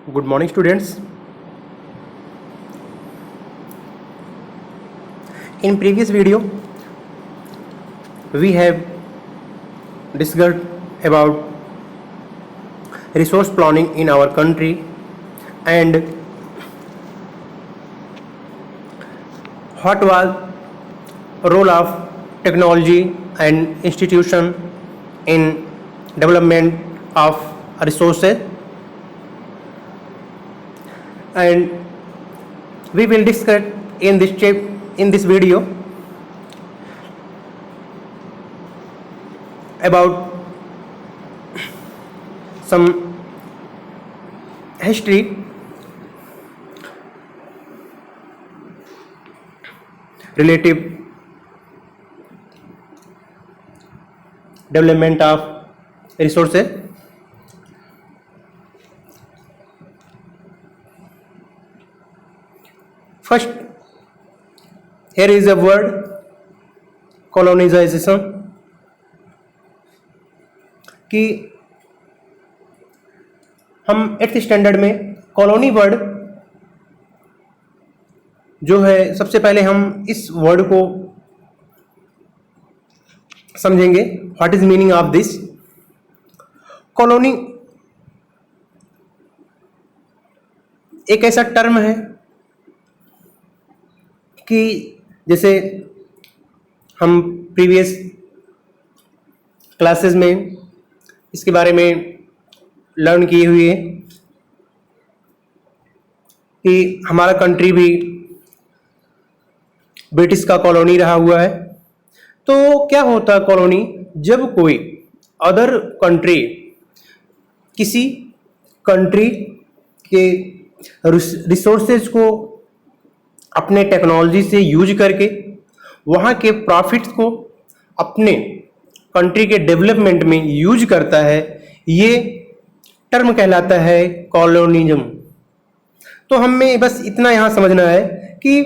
Good morning, students. In previous video, we have discussed about resource planning in our country and what was role of technology and institution in development of resources, and we will discuss in this video about some history relative development of resources. First, here is a word colonization, कि हम 8th standard में colony word जो है, सबसे पहले हम इस word को समझेंगे. What is meaning of this colony? एक ऐसा टर्म है कि जैसे हम प्रीवियस क्लासेस में इसके बारे में लर्न किए हुए कि हमारा कंट्री भी ब्रिटिश का कॉलोनी रहा हुआ है. तो क्या होता है कॉलोनी? जब कोई अदर कंट्री किसी कंट्री के रिसोर्सेज को अपने टेक्नोलॉजी से यूज करके वहाँ के प्रॉफिट्स को अपने कंट्री के डेवलपमेंट में यूज करता है, ये टर्म कहलाता है कॉलोनिज्म. तो हमें बस इतना यहाँ समझना है कि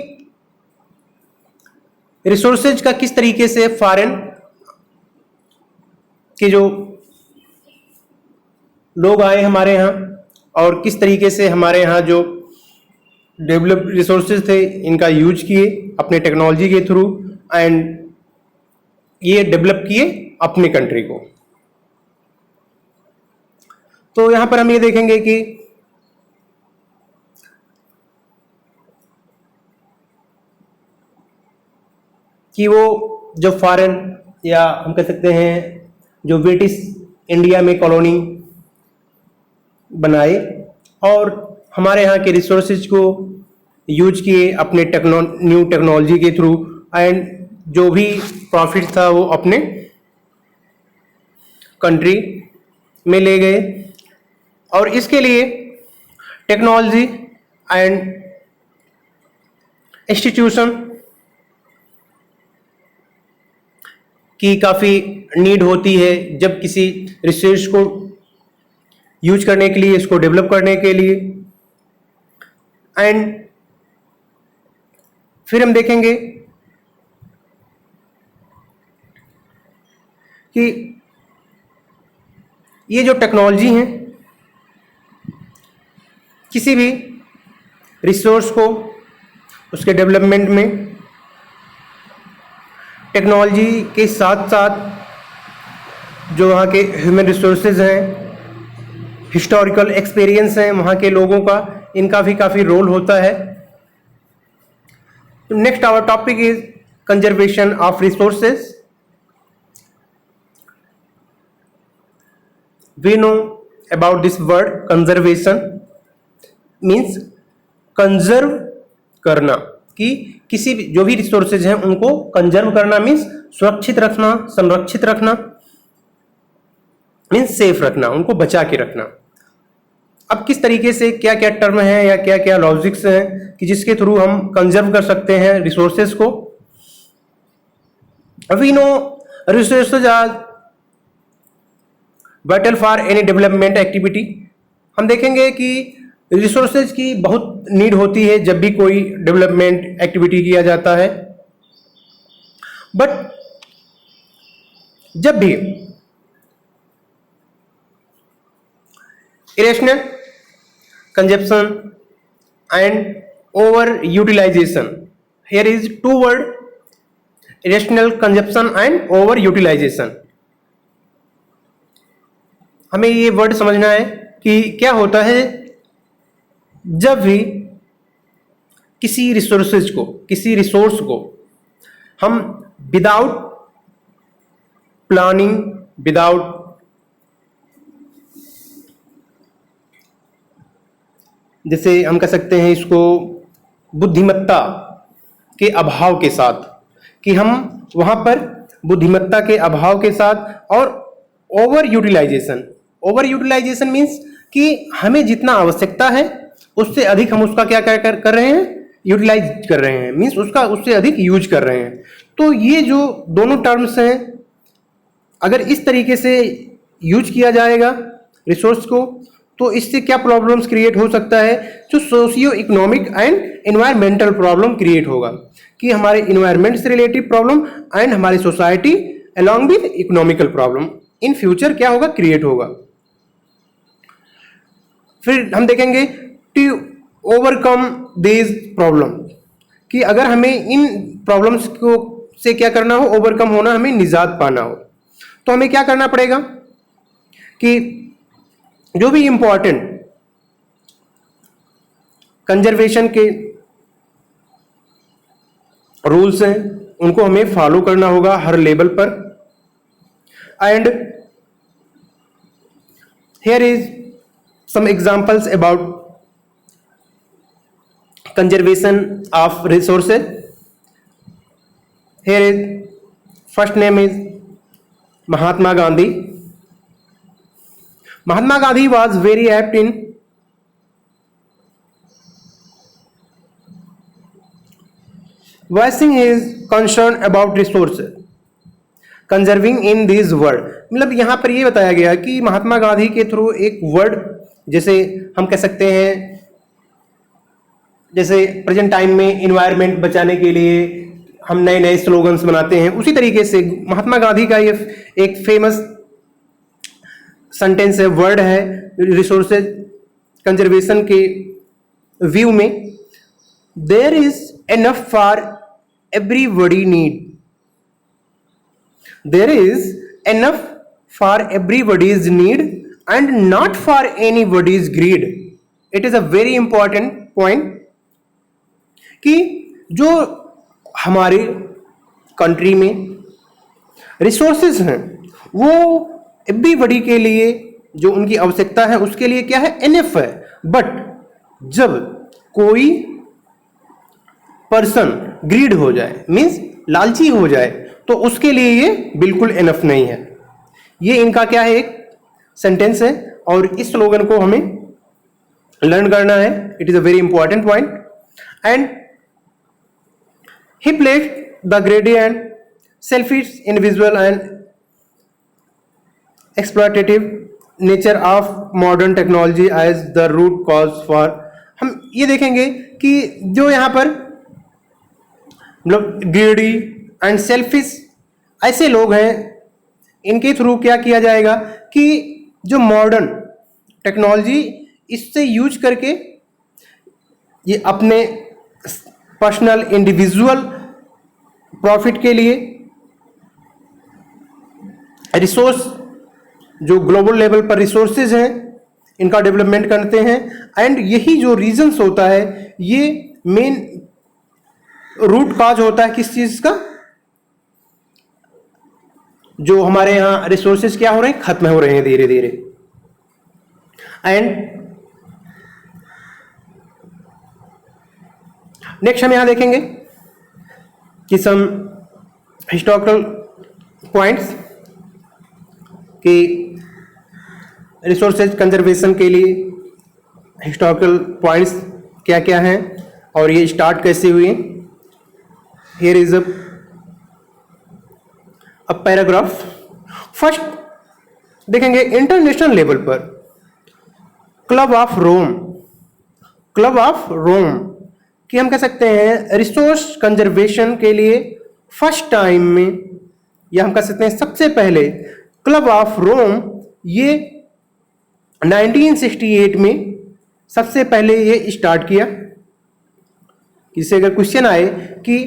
रिसोर्सेज का किस तरीके से फॉरेन के जो लोग आए हमारे यहाँ और किस तरीके से हमारे यहाँ जो डेवलप रिसोर्सेज थे इनका यूज किए अपने टेक्नोलॉजी के थ्रू एंड ये डेवलप किए अपने कंट्री को. तो यहाँ पर हम ये देखेंगे कि वो जो फॉरेन या हम कह सकते हैं जो ब्रिटिश इंडिया में कॉलोनी बनाए और हमारे यहाँ के रिसोर्सेज को यूज किए अपने न्यू टेक्नोलॉजी के थ्रू एंड जो भी प्रॉफिट था वो अपने कंट्री में ले गए. और इसके लिए टेक्नोलॉजी एंड इंस्टीट्यूशन की काफ़ी नीड होती है जब किसी रिसोर्स को यूज करने के लिए, इसको डेवलप करने के लिए. एंड फिर हम देखेंगे कि ये जो टेक्नोलॉजी है किसी भी रिसोर्स को उसके डेवलपमेंट में टेक्नोलॉजी के साथ साथ जो वहाँ के ह्यूमन रिसोर्सेज हैं, हिस्टोरिकल एक्सपीरियंस हैं वहाँ के लोगों का, इनका भी काफ़ी रोल होता है. तो next our topic is conservation of resources. We know about this word conservation means conserve करना, कि किसी भी जो भी रिसोर्सेज हैं उनको कंजर्व करना मीन्स सुरक्षित रखना, संरक्षित रखना, मीन्स सेफ रखना, उनको बचा के रखना. अब किस तरीके से क्या क्या टर्म है या क्या क्या लॉजिक्स हैं कि जिसके थ्रू हम कंजर्व कर सकते हैं रिसोर्सेज को. We know resources are vital for any development activity. हम देखेंगे कि रिसोर्सेज की बहुत नीड होती है जब भी कोई डेवलपमेंट एक्टिविटी किया जाता है. बट जब भी irrational consumption and over utilization. Here is two word, rational consumption and over utilization. हमें ये वर्ड समझना है कि क्या होता है जब भी किसी रिसोर्स को हम विदाउट प्लानिंग, विदाउट जैसे हम कह सकते हैं इसको बुद्धिमत्ता के अभाव के साथ, कि हम वहां पर बुद्धिमत्ता के अभाव के साथ और ओवर यूटिलाइजेशन मीन्स कि हमें जितना आवश्यकता है उससे अधिक हम उसका क्या कर रहे हैं, यूटिलाइज कर रहे हैं, मीन्स उससे अधिक यूज कर रहे हैं। तो ये जो दोनों टर्म्स हैं, अगर इस तरीके से यूज किया जाएगा रिसोर्स को, तो इससे क्या प्रॉब्लम्स क्रिएट हो सकता है, जो socio economic and environmental problem create होगा, कि हमारे इन्वायरमेंट से रिलेटेड प्रॉब्लम एंड हमारी society along with economical problem in future क्या होगा, क्रिएट होगा। फिर हम देखेंगे टू ओवरकम दिस प्रॉब्लम, कि अगर हमें इन प्रॉब्लम्स को से क्या करना हो, ओवरकम होना, हमें निजात पाना हो, तो हमें क्या करना पड़ेगा कि जो भी इंपॉर्टेंट कंजर्वेशन के रूल्स हैं उनको हमें फॉलो करना होगा हर लेवल पर। And here is some examples about conservation of resources. Here is first name is Mahatma Gandhi. Mahatma Gandhi was very apt in voicing his concern about resources conserving in this world। मतलब यहाँ पर ये बताया गया कि महात्मा गांधी के थ्रू एक वर्ड, जैसे हम कह सकते हैं, जैसे प्रेजेंट टाइम में इन्वायरमेंट बचाने के लिए हम नए नए स्लोगन्स बनाते हैं, उसी तरीके से महात्मा गांधी का ये एक फेमस सेंटेंस है, वर्ड है रिसोर्सेज कंजर्वेशन के व्यू में, there is enough for everybody need, there is enough for everybody's need and not for anybody's greed. It is a very important point कि जो हमारे कंट्री में रिसोर्सेज हैं वो एवरीबॉडी के लिए जो उनकी आवश्यकता है उसके लिए क्या है, एनफ है। बट जब कोई पर्सन ग्रीड हो जाए, मीन्स लालची हो जाए, तो उसके लिए ये बिल्कुल एनफ नहीं है। ये इनका क्या है, एक सेंटेंस है और इस स्लोगन को हमें लर्न करना है। It is a very important point. And he placed the ग्रेडी and selfish individual and exploitative nature of modern technology as the root cause for। हम ये देखेंगे कि जो यहाँ पर मतलब ग्रीडी एंड सेल्फिश ऐसे लोग हैं, इनके थ्रू क्या किया जाएगा कि जो मॉडर्न टेक्नोलॉजी इससे यूज करके ये अपने पर्सनल इंडिविजुअल प्रॉफिट के लिए रिसोर्स, जो ग्लोबल लेवल पर रिसोर्सेज हैं, इनका डेवलपमेंट करते हैं। एंड यही जो रीजंस होता है, ये मेन रूट काज होता है किस चीज का, जो हमारे यहाँ रिसोर्सेज क्या हो रहे हैं, खत्म हो रहे हैं धीरे धीरे। एंड नेक्स्ट हम यहां देखेंगे कि सम हिस्टोरिकल पॉइंट्स कि रिसोर्सेज कंजर्वेशन के लिए हिस्टोरिकल पॉइंट्स क्या क्या हैं और ये स्टार्ट कैसे हुए। Here is a paragraph. First देखेंगे इंटरनेशनल लेवल पर क्लब ऑफ रोम कि हम कह सकते हैं रिसोर्स कंजर्वेशन के लिए फर्स्ट टाइम में, या हम कह सकते हैं सबसे पहले क्लब ऑफ रोम ये 1968 में सबसे पहले ये स्टार्ट किया। इससे अगर क्वेश्चन आए कि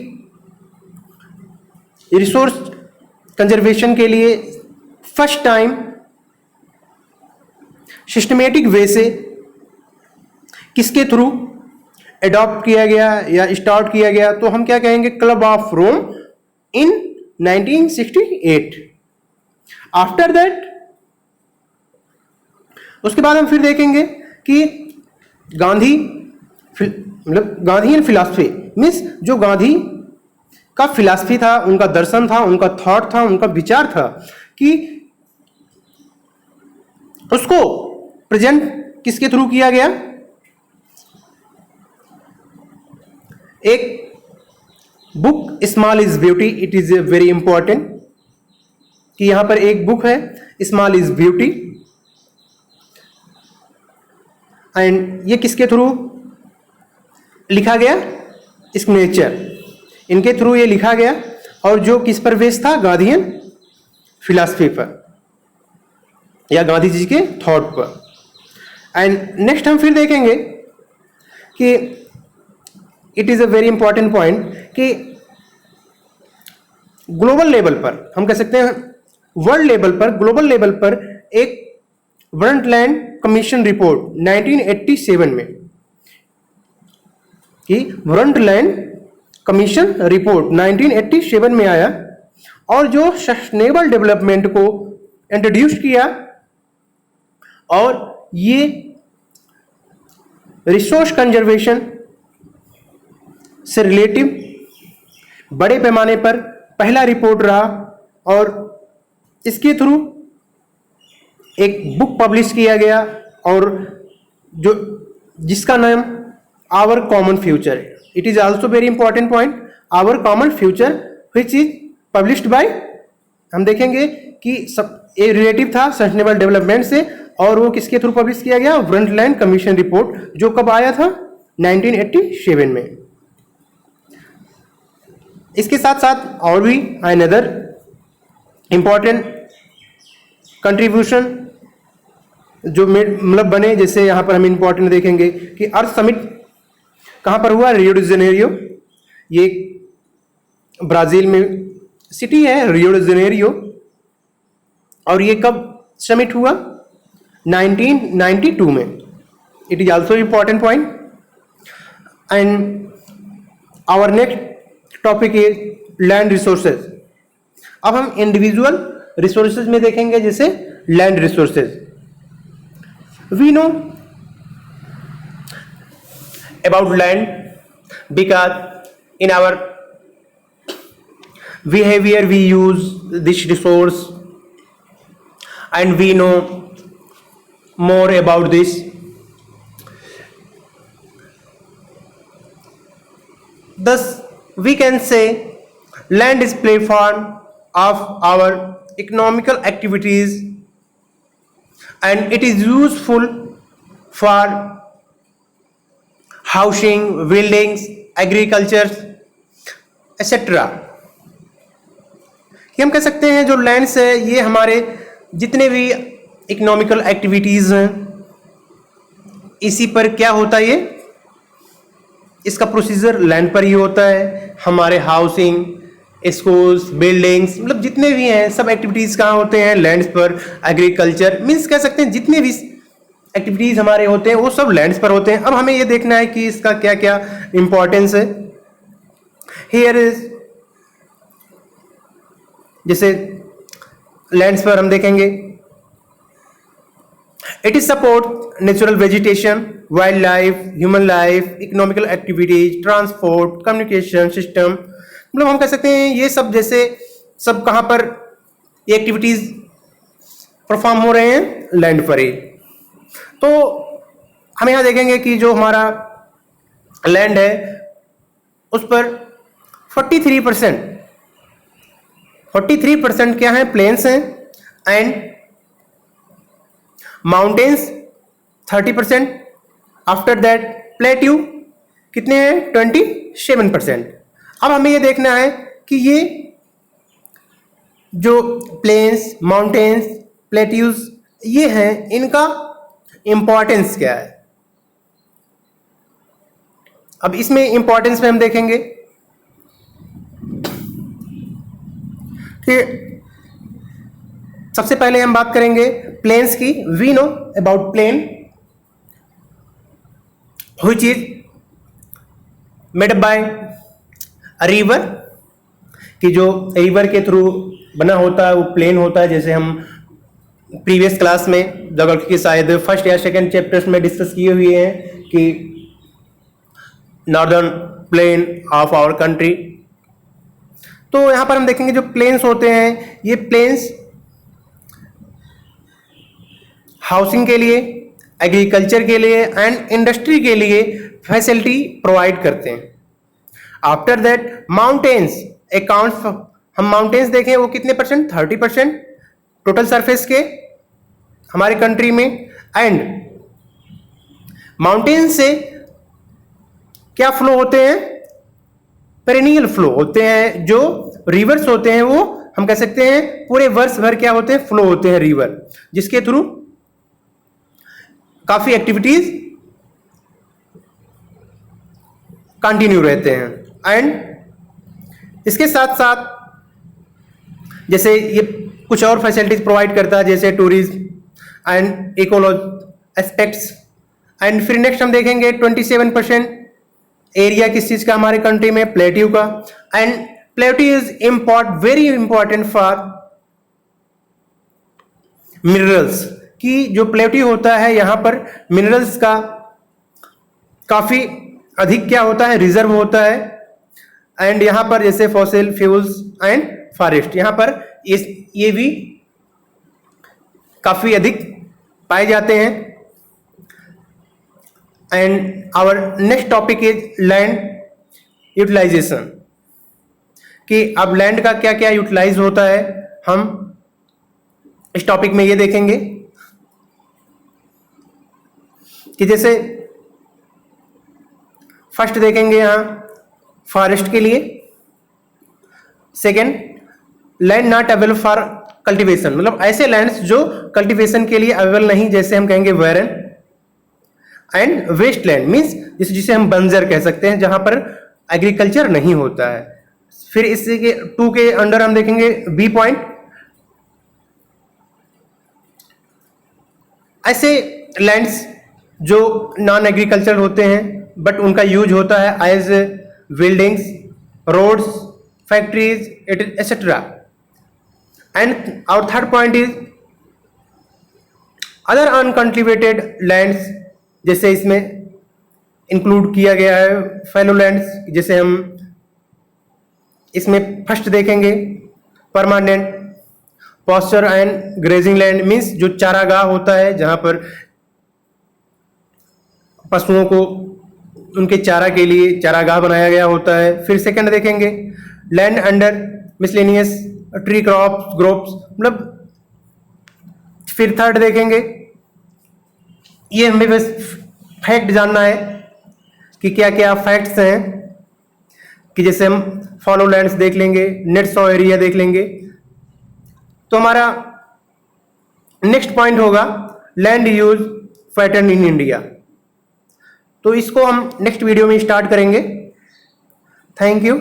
रिसोर्स कंजर्वेशन के लिए फर्स्ट टाइम सिस्टमेटिक वे से किसके थ्रू अडॉप्ट किया गया या स्टार्ट किया गया, तो हम क्या कहेंगे, Club of Rome in 1968। After that उसके बाद हम फिर देखेंगे कि गांधी मतलब गांधीयन फिलॉसफी मीन्स जो गांधी का फिलॉसफी था, उनका दर्शन था, उनका थॉट था, उनका विचार था कि उसको प्रेजेंट किसके थ्रू किया गया। एक book small is beauty, it is very important कि यहां पर एक बुक है स्मॉल इज ब्यूटी, एंड ये किसके थ्रू लिखा गया, सिग्नेचर इनके थ्रू ये लिखा गया, और जो किस पर बेस्ड था, गांधीयन फिलॉसफी पर या गांधी जी के थॉट पर। एंड नेक्स्ट हम फिर देखेंगे कि it is a very important point कि ग्लोबल लेवल पर, हम कह सकते हैं वर्ल्ड लेवल पर, ग्लोबल लेवल पर एक ब्रंटलैंड कमीशन रिपोर्ट 1987 में कि ब्रंटलैंड कमीशन रिपोर्ट 1987 में आया, और जो सस्टेनेबल डेवलपमेंट को इंट्रोड्यूस किया, और ये रिसोर्स कंजर्वेशन से रिलेटिव बड़े पैमाने पर पहला रिपोर्ट रहा, और इसके थ्रू एक बुक पब्लिश किया गया, और जो जिसका नाम आवर कॉमन फ्यूचर है। It is also very important point, our common future which is published by, हम देखेंगे कि सब ये रिलेटिव था सस्टेनेबल डेवलपमेंट से, और वो किसके थ्रू पब्लिश किया गया, ब्रंटलैंड कमीशन रिपोर्ट, जो कब आया था, 1987 में। इसके साथ साथ और भी अनदर इंपॉर्टेंट कंट्रीब्यूशन जो मतलब बने, जैसे यहां पर हम इंपॉर्टेंट देखेंगे कि अर्थ समिट कहां पर हुआ, रियो डी जेनेरियो, ये ब्राजील में सिटी है रियो डी जेनेरियो, और ये कब समिट हुआ, 1992 में। It is also important point. And our next topic is land resources. अब हम इंडिविजुअल रिसोर्सेज में देखेंगे, जैसे land resources. We know about land because in our behavior we use this resource, and we know more about this. Thus we can say land is platform of our economical activities, and it is useful for housing, buildings, agriculture etcetera. हम कह सकते हैं जो lands है, ये हमारे जितने भी इकोनॉमिकल एक्टिविटीज हैं, इसी पर क्या होता है, ये इसका प्रोसीजर लैंड पर ही होता है। हमारे हाउसिंग, स्कूल्स, बिल्डिंग्स, मतलब जितने भी हैं सब एक्टिविटीज कहाँ होते हैं, लैंड्स पर। एग्रीकल्चर मीन्स कह सकते हैं जितने भी एक्टिविटीज हमारे होते हैं वो सब लैंड्स पर होते हैं। अब हमें ये देखना है कि इसका क्या क्या इंपॉर्टेंस है। हियर इज, जैसे लैंड्स पर हम देखेंगे, it is support natural vegetation, wild life, human life, economical activities, transport, communication system. मतलब हम कह सकते हैं ये सब, जैसे सब कहाँ पर ये एक्टिविटीज परफॉर्म हो रहे हैं, लैंड पर ही। तो हम यहां देखेंगे कि जो हमारा लैंड है उस पर 43% क्या है, प्लेन्स हैं, and mountains 30%। After that plateau कितने हैं, 27%। अब हमें ये देखना है कि ये जो प्लेन्स, माउंटेन्स, प्लेट्यूज ये हैं, इनका इंपॉर्टेंस क्या है। अब इसमें इंपॉर्टेंस में हम देखेंगे कि सबसे पहले हम बात करेंगे प्लेन्स की। We know about plain which is made up by river, कि जो रिवर के थ्रू बना होता है वो प्लेन होता है। जैसे हम प्रीवियस क्लास में ज्योग्राफी के शायद फर्स्ट या सेकंड चैप्टर्स में डिस्कस किए हुए हैं कि northern plain of our country. तो यहां पर हम देखेंगे जो प्लेन्स होते हैं, ये प्लेन्स हाउसिंग के लिए, एग्रीकल्चर के लिए एंड इंडस्ट्री के लिए फैसिलिटी प्रोवाइड करते हैं। आफ्टर दैट माउंटेन्स अकाउंट्स, हम माउंटेन्स देखें वो कितने परसेंट, 30% टोटल सरफेस के हमारे कंट्री में। एंड माउंटेन से क्या फ्लो होते हैं, पेरिनियल फ्लो होते हैं। जो रिवर्स होते हैं वो हम कह सकते हैं पूरे वर्ष भर क्या होते हैं, फ्लो होते हैं रिवर, जिसके थ्रू काफी एक्टिविटीज कंटिन्यू रहते हैं। एंड इसके साथ साथ जैसे ये कुछ और फैसिलिटीज प्रोवाइड करता है, जैसे tourism and ecology aspects. And फिर नेक्स्ट हम देखेंगे 27% एरिया किस चीज का हमारे कंट्री में, प्लेट्यू का। And plateau is very important for minerals, कि जो प्लेट्यू होता है यहाँ पर मिनरल्स का काफी अधिक क्या होता है, रिजर्व होता है। एंड यहाँ पर जैसे फॉसिल फ्यूल्स एंड फॉरेस्ट, यहाँ पर ये भी काफी अधिक पाए जाते हैं। And our next topic is land utilization, कि अब लैंड का क्या क्या यूटिलाइज होता है, हम इस टॉपिक में ये देखेंगे कि जैसे फर्स्ट देखेंगे यहां फॉरेस्ट के लिए। Second, land not available for cultivation, मतलब ऐसे लैंड्स जो कल्टीवेशन के लिए अवेलेबल नहीं, जैसे हम कहेंगे barren. And waste land means जिसे हम बंजर कह सकते हैं, जहां पर एग्रीकल्चर नहीं होता है। फिर इससे के 2 के अंडर हम देखेंगे बी पॉइंट, ऐसे लैंड्स जो नॉन एग्रीकल्चर होते हैं बट उनका यूज होता है as buildings, roads, factories etcetera. And our third point is other uncultivated lands, जैसे इसमें इंक्लूड किया गया है फैलो लैंड्स, जैसे हम इसमें फर्स्ट देखेंगे permanent pasture and grazing land, means जो चारागाह होता है जहां पर पशुओं को उनके चारा के लिए चारागाह बनाया गया होता है। फिर सेकंड देखेंगे land under miscellaneous tree crops gropes, मतलब फिर थर्ड देखेंगे, ये हमें बस फैक्ट जानना है कि क्या क्या फैक्ट्स हैं, कि जैसे हम फॉलो लैंड्स देख लेंगे, नेट सॉ एरिया देख लेंगे। तो हमारा नेक्स्ट पॉइंट होगा land use pattern in India. तो इसको हम नेक्स्ट वीडियो में स्टार्ट करेंगे। Thank you.